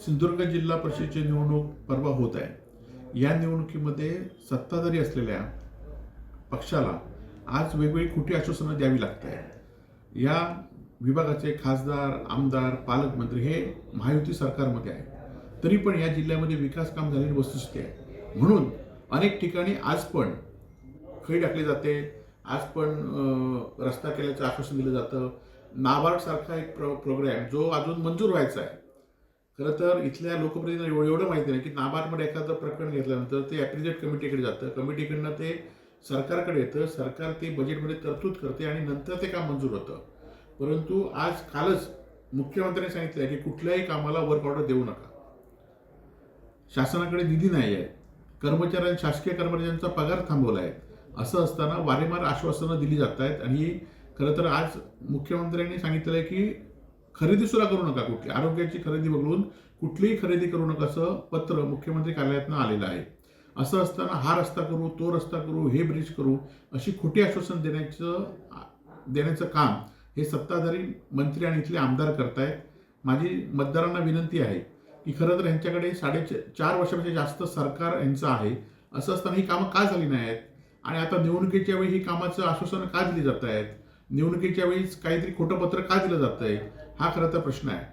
सिंधुदुर्ग जिल्हा परिषदेची निवडणूक परवा होत आहे। या निवडणुकीमध्ये सत्ताधारी असलेल्या पक्षाला आज वेगवेगळी खोटी आश्वासनं द्यावी लागत आहेत। या विभागाचे खासदार, आमदार, पालकमंत्री हे महायुती सरकारमध्ये आहे, तरी पण या जिल्ह्यामध्ये विकास काम झालेली वस्तुस्थिती आहे। म्हणून अनेक ठिकाणी आज पण खडी टाकली जाते, आज पण रस्ता केल्याचं आश्वासन दिलं जातं। नाबार्ड सारखा एक प्रोग्राम जो अजून मंजूर व्हायचा आहे। खरं तर इथल्या लोकप्रतिनिधींना एवढं माहिती नाही की नाबार्डमध्ये एखादं प्रकरण घेतल्यानंतर ते ॲप्रिशिएट कमिटीकडे जातं, कमिटीकडनं ते सरकारकडे येतं, सरकार ते बजेटमध्ये तरतूद करते आणि नंतर ते काम मंजूर होतं। परंतु कालच मुख्यमंत्र्यांनी सांगितलं की कुठल्याही कामाला वर्क ऑर्डर देऊ नका, शासनाकडे निधी नाही आहे, शासकीय कर्मचाऱ्यांचा पगार थांबवला आहे। असं असताना वारंवार आश्वासनं दिली जात आहेत आणि खरं तर आज मुख्यमंत्र्यांनी सांगितलं आहे की खरेदी सुद्धा करू नका, कुठली आरोग्याची खरेदी वगळून कुठलीही खरेदी करू नका असं पत्र मुख्यमंत्री कार्यालयातून आलेलं आहे। असं असताना हा रस्ता करू, तो रस्ता करू, हे ब्रिज करू अशी खोटी आश्वासन देण्याचं काम हे सत्ताधारी मंत्री आणि इथले आमदार करतायत। माझी मतदारांना विनंती आहे की खरं तर यांच्याकडे 4.5 वर्षापेक्षा जास्त सरकार यांचं आहे। असं असताना ही कामं का झाली नाहीत आणि आता निवडणुकीच्या वेळी ही कामाचं आश्वासन का दिली जात आहेत, निवडणुकीच्या वेळीच काहीतरी खोटं पत्र का दिलं जात आहे, हा खरं तर प्रश्न आहे।